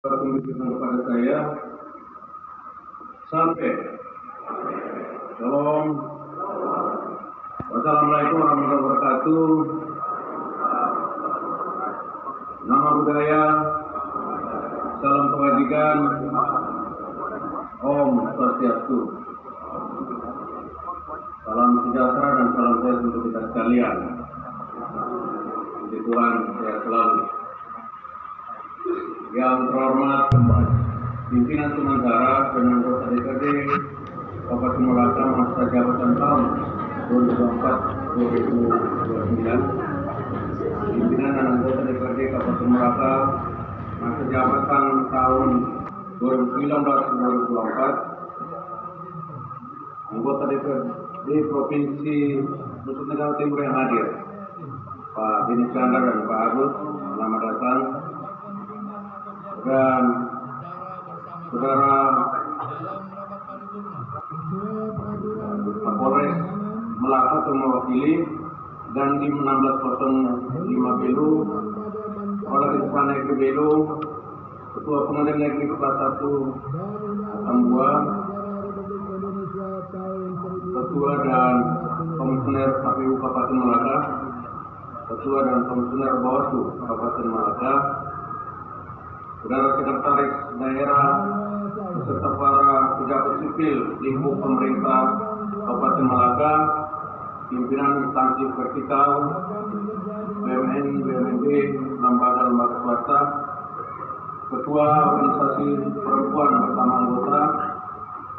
Tunjukkan kepada saya sampai. Shalom. Wassalamualaikum warahmatullahi wabarakatuh. Nama budaya, salam kebajikan, Om Swastiastu. Salam sejahtera dan salam sehat untuk kita sekalian. Puji Tuhan sehat selalu. Yang terhormat pimpinan sementara dan anggota DPRD Kabupaten Malaka masa jabatan tahun 2004-2029, pimpinan dan anggota DPRD Kabupaten Malaka masa jabatan tahun 2019-2024, anggota DPRD Provinsi Nusa Tenggara Timur yang hadir, Pak Beni Chandra dan Pak Agus, selamat datang. Dan Saudara Kapolres Malaka atau mewakili dan tim 1605 Belu, Kepala Desa Negeri Belu, Ketua Pengadilan Negeri Kelas 1 Tambua, Ketua dan Komisioner KPU Kabupaten Malaka, Ketua dan Komisioner Bawaslu Kabupaten Malaka, Saudara Sekretaris Daerah beserta para pejabat sipil lingkup pemerintah Kabupaten Malaka, pimpinan instansi vertikal, BUMN, BUMD, lembaga-lembaga swasta, ketua organisasi perempuan bersama anggota,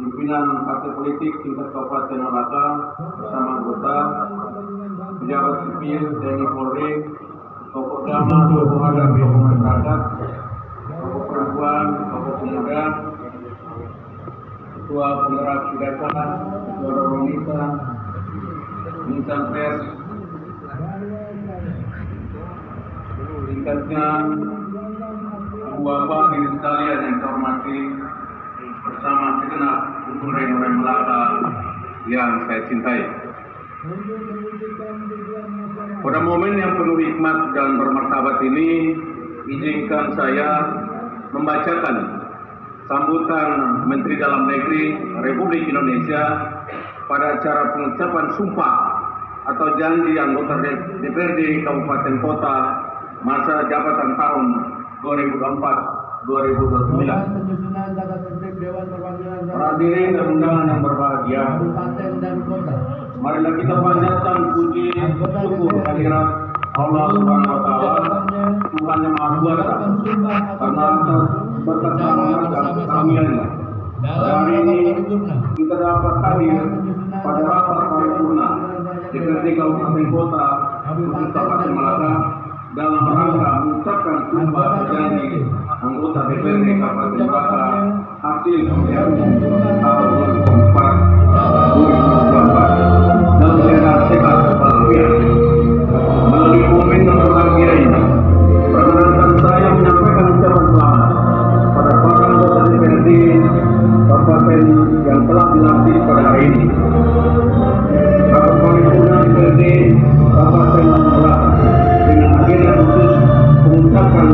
pimpinan partai politik tingkat Kabupaten Malaka bersama anggota, pejabat sipil TNI Polri, tokoh agama, tokoh adat, tokoh masyarakat, tokoh perempuan, tokoh pemuda, ketua penggerak desa, ketua wanita, insan pers, tingkatnya Bapak Ibu sekalian yang saya hormati, bersama segenap orang-orang Malaka yang saya cintai. Pada momen yang penuh hikmat dan bermartabat ini, izinkan saya membacakan sambutan Menteri Dalam Negeri Republik Indonesia pada acara pengucapan sumpah atau janji anggota DPRD Kabupaten Kota masa jabatan tahun 2004-2029. Para hadirin dan undangan yang berbahagia, marilah kita panjatkan puji syukur kehadirat Allah Subhanahu wa Ta'ala, Tuhan yang Maha Kuasa, karena atas berkat rahmat dan karunia-Nya. Hari ini kita dapat hadir pada rapat paripurna DPRD Kabupaten Kota Kabupaten Malaka dalam rangka mengucapkan sumpah berjanji anggota DPRD Kabupaten Malaka hasil pemilihan tahun 2004-2024 dalam keadaan sehat walafiat. Melalui momen yang berbahagia ini, perkenankan saya menyampaikan ucapan selamat pada para anggota DPRD Kabupaten yang telah dilantik pada hari ini. Rapat paripurna DPRD Kabupaten Malaka dengan agenda khusus mengucapkan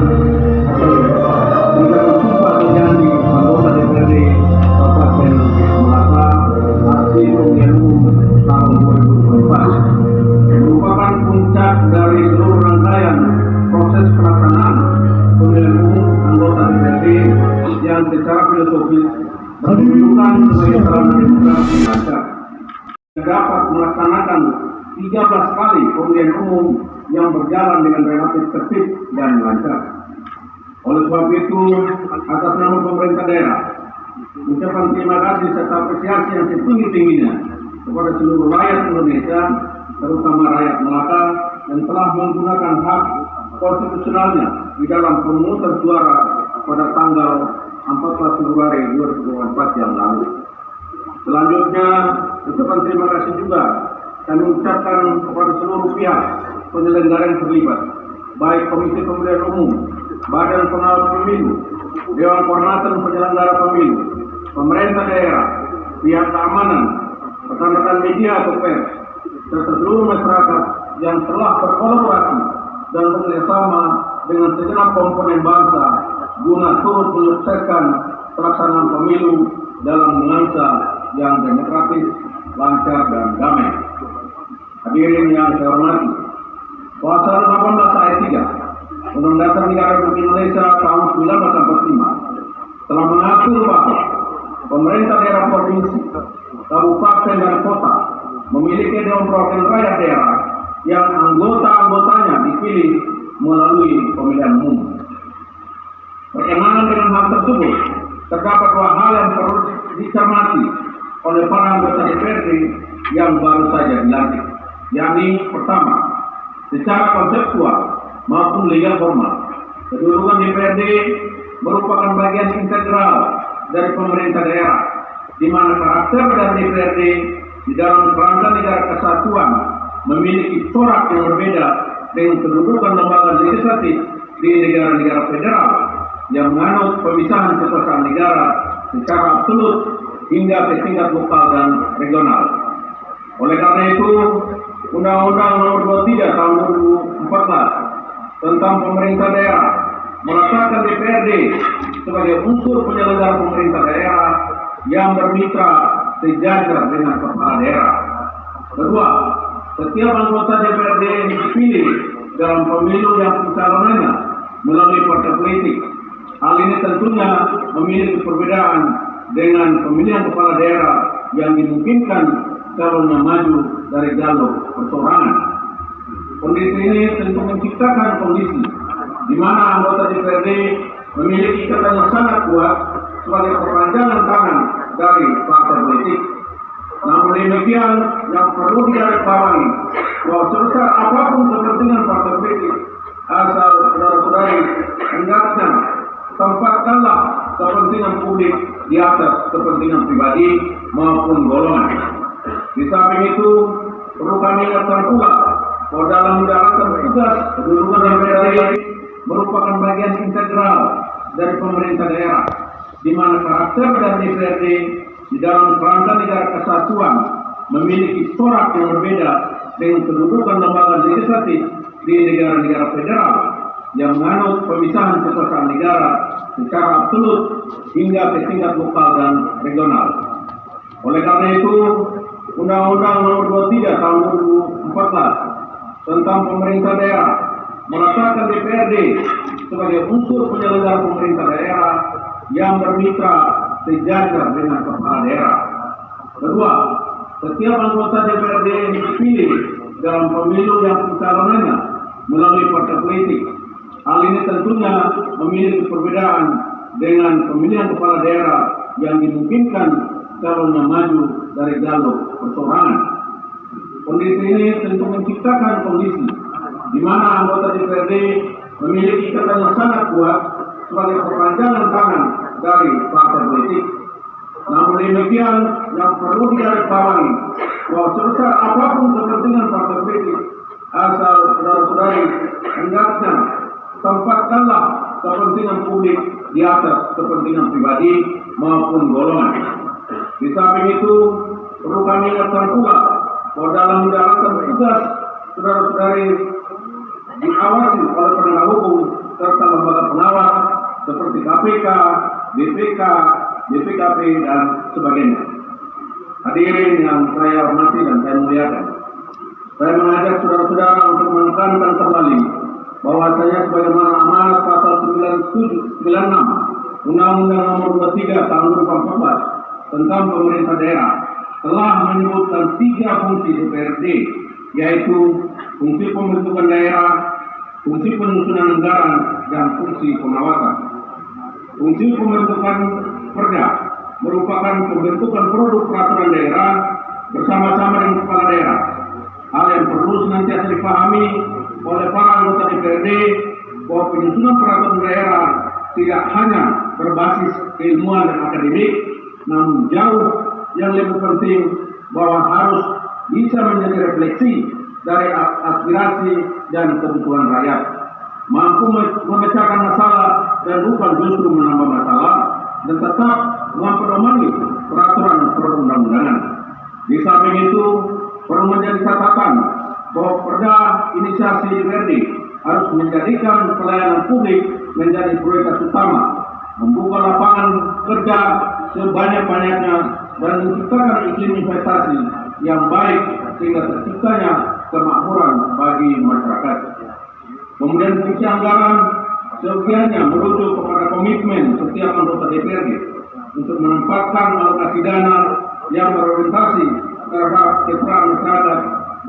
sumpah janji anggota DPRD Kabupaten Malaka hasil pemilihan umum tahun 2024 merupakan puncak dari seluruh rangkaian proses pelaksanaan pemilihan umum anggota DPRD yang secara filosofis menunjukkan sebagai sarana demokrasi masyarakat dapat melaksanakan 13 kali pemilihan umum yang berjalan dengan relatif tertib dan lancar. Oleh sebab itu, atas nama pemerintah daerah, ucapan terima kasih serta apresiasi yang setinggi-tingginya kepada seluruh rakyat Indonesia, terutama rakyat Malaka yang telah menggunakan hak konstitusionalnya di dalam pemungutan suara pada tanggal 14 Februari 2024 yang lalu. Selanjutnya, ucapan terima kasih juga kami ucapkan kepada seluruh pihak penyelenggara yang terlibat, baik Komisi Pemilihan Umum, Badan Pengawas Pemilu, Dewan Kehormatan Penyelenggara Pemilu, pemerintah daerah, pihak keamanan, rekan-rekan media atau pers, serta seluruh masyarakat yang telah berkolaborasi dan bekerjasama dengan segenap komponen bangsa guna turut menyukseskan pelaksanaan pemilu dalam nuansa yang demokratis, lancar, dan damai. Hadirin yang saya hormati, Pasal 18 ayat 3 Undang Dasar Negara Republik Indonesia tahun 1945 telah mengatur bahwa pemerintah daerah provinsi, kabupaten, dan kota memiliki Dewan Perwakilan Rakyat daerah yang anggota-anggotanya dipilih melalui pemilihan umum. Berkenaan dengan hal tersebut, terdapat dua hal yang perlu dicermati oleh para anggota DPRD yang baru saja dilantik, yakni pertama, secara konseptual maupun legal formal, kedudukan DPRD merupakan bagian integral dari pemerintah daerah, di mana karakter dari DPRD di dalam kerangka negara kesatuan memiliki corak yang berbeda dengan kedudukan lembaga legislatif di negara-negara federal yang menganut pemisahan kekuasaan negara secara absolut hingga ke tingkat lokal dan regional. Oleh karena itu, Undang-Undang Nomor 23 Tahun 2014 tentang pemerintah daerah meletakkan DPRD sebagai unsur penyelenggara pemerintah daerah yang bermitra sejajar dengan kepala daerah. Kedua, setiap anggota DPRD yang dipilih dalam pemilu yang pencalonannya melalui partai politik. Hal ini tentunya memiliki perbedaan dengan pemilihan kepala daerah yang dimungkinkan calonnya maju dari jalur perseorangan. Kondisi ini tentu menciptakan kondisi di mana anggota DPRD memiliki ikatan yang sangat kuat sebagai perpanjangan tangan dari partai politik. Namun demikian, yang perlu digarisbawahi bahwa sebesar apapun kepentingan partai politik, asal saudara-saudari hendaknya tempatkanlah kepentingan publik di atas kepentingan pribadi maupun golongan. Di samping itu, perlu kami ingatkan pula bahwa dalam menjalankan tugas kedudukan DPRD merupakan bagian integral dari pemerintah daerah, di mana karakter dari DPRD di dalam kerangka negara kesatuan memiliki corak yang berbeda dengan kedudukan lembaga legislatif di negara-negara federal yang menganut pemisahan kekuasaan negara secara absolut hingga ke tingkat lokal dan regional. Oleh karena itu, Undang-Undang Nomor 23 Tahun 2014 tentang pemerintah daerah meletakkan DPRD sebagai unsur penyelenggara pemerintah daerah yang bermitra sejajar dengan kepala daerah. Kedua, setiap anggota DPRD yang dipilih dalam pemilu yang pencalonannya melalui partai politik. Hal ini tentunya memiliki perbedaan dengan pemilihan kepala daerah yang dimungkinkan calonnya maju dari jalur perseorangan. Kondisi ini tentu menciptakan kondisi di mana anggota DPRD memiliki ikatan yang sangat kuat sebagai perpanjangan tangan dari partai politik. Namun demikian, yang perlu digarisbawahi bahwa sebesar apapun kepentingan partai politik, asal saudara-saudari hendaknya tempatkanlah kepentingan publik di atas kepentingan pribadi maupun golongan. Di samping itu, perlu kami ingatkan pula bahwa dalam menjalankan tugas saudara-saudari diawasi oleh penegak hukum serta lembaga pengawas seperti KPK, BPK, BPKP, dan sebagainya. Hadirin yang saya hormati dan saya muliakan, saya mengajak saudara-saudara untuk menekankan kembali bahwasanya sebagaimana amanat pasal 96 Undang-Undang Nomor 23 Tahun 2014 tentang pemerintah daerah telah menyebutkan 3 fungsi DPRD, yaitu fungsi pembentukan daerah, fungsi penyusunan anggaran, dan fungsi pengawasan. Fungsi pembentukan perda merupakan pembentukan produk peraturan daerah bersama-sama dengan kepala daerah. Hal yang perlu senantiasa dipahami oleh para anggota DPRD bahwa penyusunan peraturan daerah tidak hanya berbasis keilmuan dan akademik, namun jauh yang lebih penting bahwa harus bisa menjadi refleksi dari aspirasi dan kebutuhan rakyat, mampu memecahkan masalah dan bukan justru menambah masalah, dan tetap memperdomani peraturan perundang-undangan. Di samping itu, perlu menjadi catatan bahwa perda inisiasi DPRD harus menjadikan pelayanan publik menjadi prioritas utama, membuka lapangan kerja sebanyak-banyaknya dan menciptakan iklim investasi yang baik sehingga terciptanya kemakmuran bagi masyarakat. Kemudian fungsi anggaran sebagiannya merujuk kepada komitmen setiap anggota DPRD untuk menempatkan alokasi dana yang berorientasi terhadap kesejahteraan masyarakat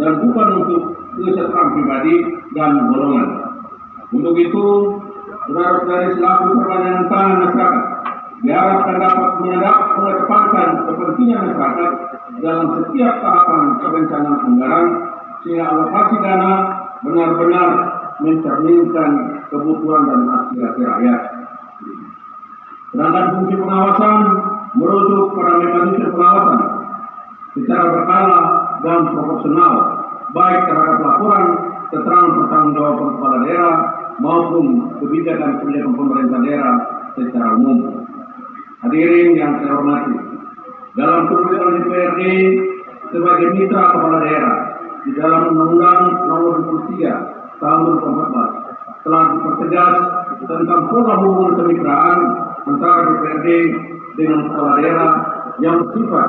dan bukan untuk kesejahteraan pribadi dan golongan. Untuk itu, saudara-saudari selaku perpanjangan tangan masyarakat diharapkan dapat mengedepankan kepentingan masyarakat dalam setiap tahapan perencanaan anggaran sehingga alokasi dana benar-benar mencerminkan kebutuhan dan aspirasi rakyat. Sedangkan fungsi pengawasan merujuk pada mekanisme pengawasan secara berkala dan proporsional, baik terhadap laporan, keterangan pertanggungjawaban kepala daerah maupun kebijakan-kebijakan pemerintah daerah secara umum. Hadirin yang saya hormati, dalam keputusan DPRD sebagai mitra kepala daerah di dalam Undang-Undang Nomor 23 Tahun 2014 telah dipertegas tentang pola hubungan kemitraan antara DPRD dengan kepala daerah yang bersifat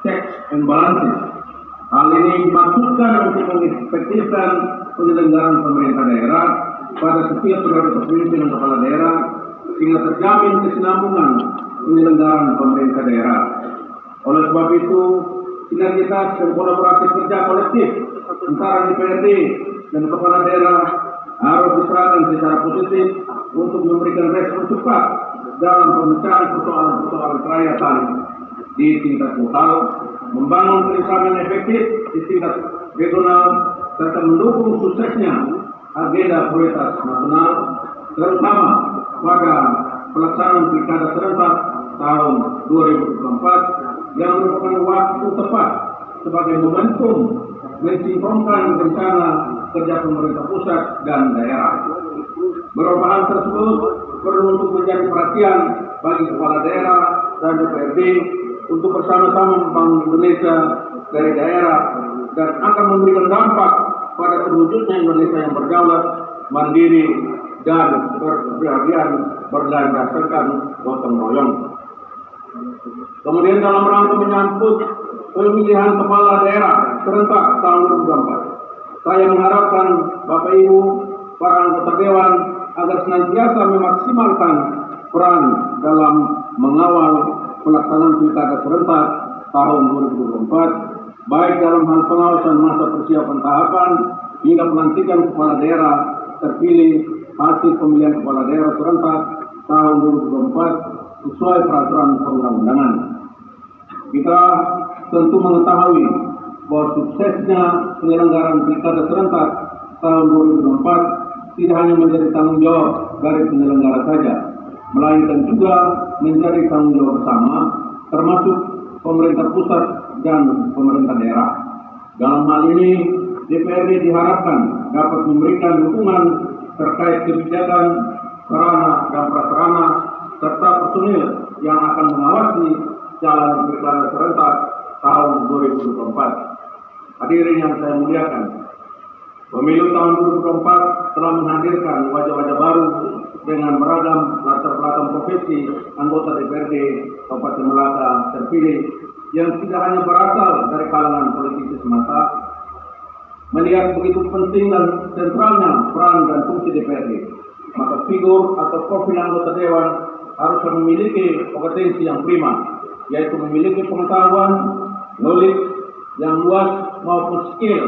checks and balances. Hal ini dimaksudkan untuk mengefektifkan penyelenggaraan pemerintah daerah pada setiap periode kepemimpinan kepala daerah sehingga terjamin kesinambungan penyelenggaraan pemerintah daerah. Oleh sebab itu, sinergitas dan kolaborasi kerja kolektif antara DPRD dan kepala daerah harus diserahkan secara positif untuk memberikan respon cepat dalam pemecahan persoalan-persoalan kerakyatan di tingkat lokal, membangun kerjasama efektif di tingkat regional, serta mendukung suksesnya agenda prioritas nasional, terutama pada pelaksanaan pilkada serentak tahun 2024 yang merupakan waktu tepat sebagai momentum mensinkronkan rencana kerja pemerintah pusat dan daerah. Beberapa hal tersebut perlu untuk menjadi perhatian bagi kepala daerah dan DPRD untuk bersama-sama membangun Indonesia dari daerah dan akan memberikan dampak pada terwujudnya Indonesia yang berdaulat, mandiri, dan berkepribadian berdasarkan gotong royong. Kemudian dalam rangka menyambut pemilihan kepala daerah serentak tahun 2024, saya mengharapkan Bapak Ibu, para anggota Dewan agar senantiasa memaksimalkan peran dalam mengawal pelaksanaan pilkada serentak tahun 2024, baik dalam hal pengawasan masa persiapan tahapan hingga pelantikan kepala daerah terpilih hasil pemilihan kepala daerah serentak tahun 2024 sesuai peraturan perundang-undangan. Kita tentu mengetahui bahwa suksesnya penyelenggaraan pilkada serentak tahun 2024 tidak hanya menjadi tanggung jawab dari penyelenggara saja, melainkan juga menjadi tanggung jawab bersama, termasuk pemerintah pusat dan pemerintah daerah. Dalam hal ini, DPRD diharapkan dapat memberikan dukungan terkait kebijakan, sarana dan prasarana, serta personil yang akan mengawasi jalan pilkada serentak tahun 2024. Hadirin yang saya muliakan, pemilu tahun 2024 telah menghadirkan wajah-wajah baru dengan beragam latar belakang profesi anggota DPRD Kabupaten Melaka terpilih yang tidak hanya berasal dari kalangan politisi semata. Melihat begitu penting dan sentralnya peran dan fungsi DPRD, maka figur atau profil anggota Dewan harus memiliki kompetensi yang prima, yaitu memiliki pengetahuan, knowledge yang luas maupun skill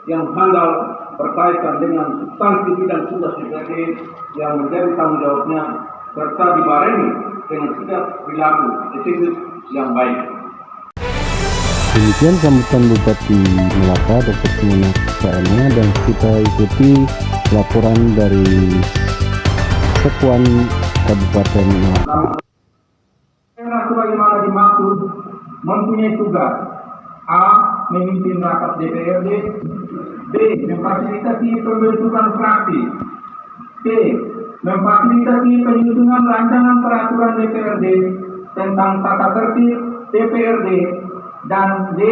yang handal berkaitan dengan substansi bidang tugas DPRD yang menjadi tanggung jawabnya, serta dibarengi dengan sikap perilaku etis yang baik. Demikian sambutan Bupati Melaka Dr. Sumono Saena, dan kita ikuti laporan dari Sekuan Kabupaten Melaka. Daerah sebagaimana dimaksud mempunyai tugas: A. Memimpin rapat DPRD, B. Memfasilitasi pembentukan fraksi, C. Memfasilitasi penyusunan rancangan peraturan DPRD tentang tata tertib DPRD, dan D.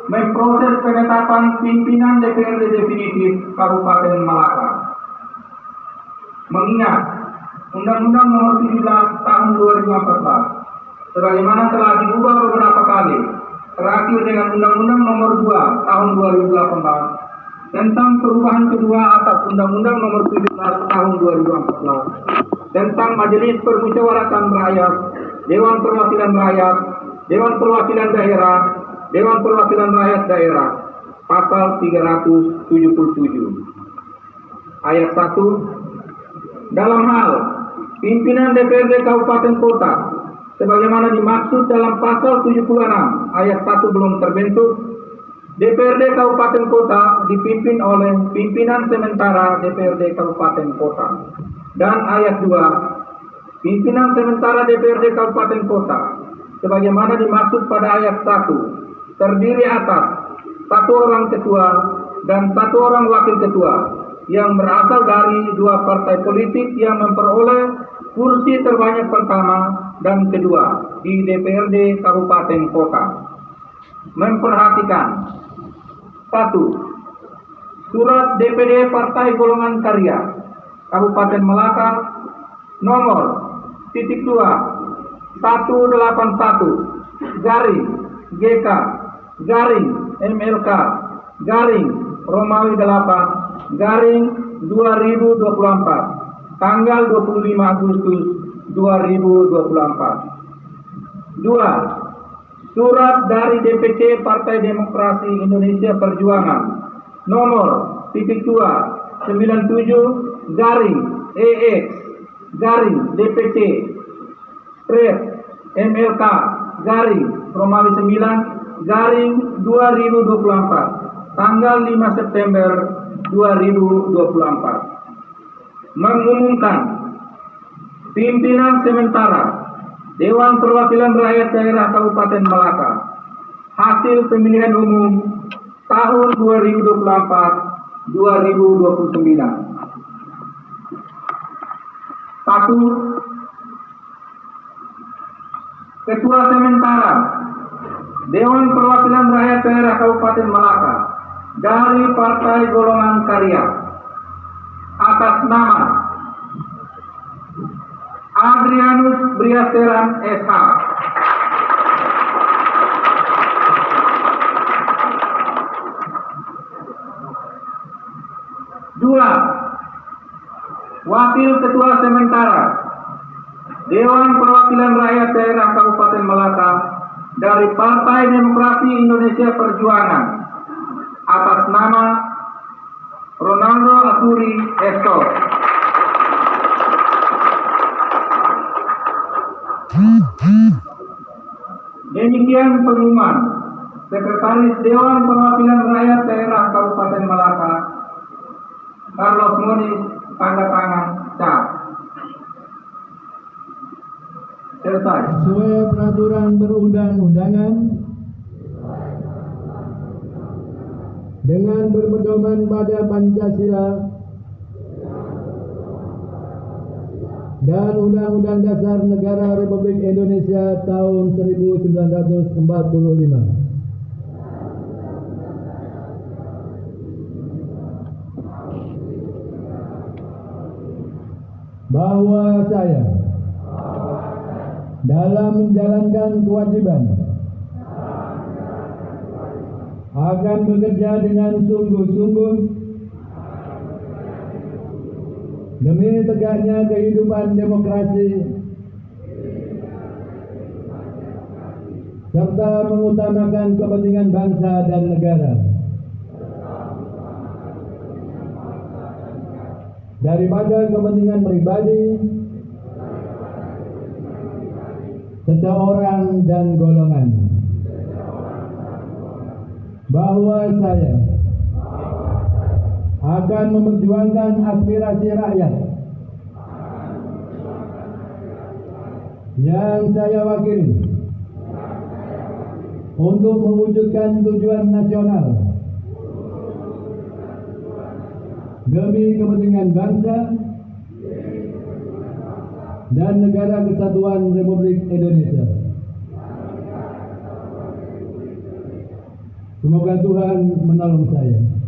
Memproses penetapan pimpinan DPRD definitif Kabupaten Melaka. Mengingat Undang-Undang Nomor 17 Tahun 2014 sebagaimana telah diubah beberapa kali, terakhir dengan Undang-Undang Nomor 2 Tahun 2018 tentang perubahan kedua atas Undang-Undang Nomor 17 Tahun 2014 tentang Majelis Permusyawaratan Rakyat, Dewan Perwakilan Rakyat, Dewan Perwakilan Daerah, Dewan Perwakilan Rakyat Daerah, Pasal 377 Ayat 1, dalam hal pimpinan DPRD Kabupaten Kota sebagaimana dimaksud dalam Pasal 76 Ayat 1 belum terbentuk, DPRD Kabupaten Kota dipimpin oleh pimpinan sementara DPRD Kabupaten Kota. Dan ayat 2, pimpinan sementara DPRD Kabupaten Kota sebagaimana dimaksud pada ayat 1 terdiri atas 1 orang ketua dan 1 orang wakil ketua yang berasal dari 2 partai politik yang memperoleh kursi terbanyak pertama dan kedua di DPRD Kabupaten Kota. Memperhatikan 1. Surat DPD Partai Golongan Karya Kabupaten Melaka nomor /2 181 garing GK garing MLK garing Romawi 8 garing 2024 tanggal 25 Agustus 2024. 2. Surat dari DPC Partai Demokrasi Indonesia Perjuangan nomor /2 97 garing EX garing DPC strip MLK garing Romawi 9 garing 2024 tanggal 5 September 2024 mengumumkan pimpinan sementara Dewan Perwakilan Rakyat Daerah Kabupaten Melaka hasil pemilihan umum tahun 2024-2029. 1. Ketua Sementara Dewan Perwakilan Rakyat Daerah Kabupaten Melaka dari Partai Golongan Karya atas nama Adrianus Briasteran SH. Dua, Wakil Ketua Sementara Dewan Perwakilan Rakyat Daerah Kabupaten Melaka dari Partai Demokrasi Indonesia Perjuangan atas nama Ronaldo Asuri Esto. Demikian pengumuman Sekretaris Dewan Perwakilan Rakyat Daerah Kabupaten Melaka Carlos Moniz, tanda tangan cap. Selesai. Sesuai peraturan perundang-undangan dengan berpedoman pada Pancasila dan Undang-Undang Dasar Negara Republik Indonesia tahun 1945. Bahwa saya dalam menjalankan kewajiban akan bekerja dengan sungguh-sungguh demi tegaknya kehidupan demokrasi serta mengutamakan kepentingan bangsa dan negara daripada kepentingan pribadi seseorang dan golongan. Bahwa saya akan memperjuangkan aspirasi rakyat yang saya wakili untuk mewujudkan tujuan nasional demi kepentingan bangsa dan negara kesatuan Republik Indonesia. Semoga Tuhan menolong saya.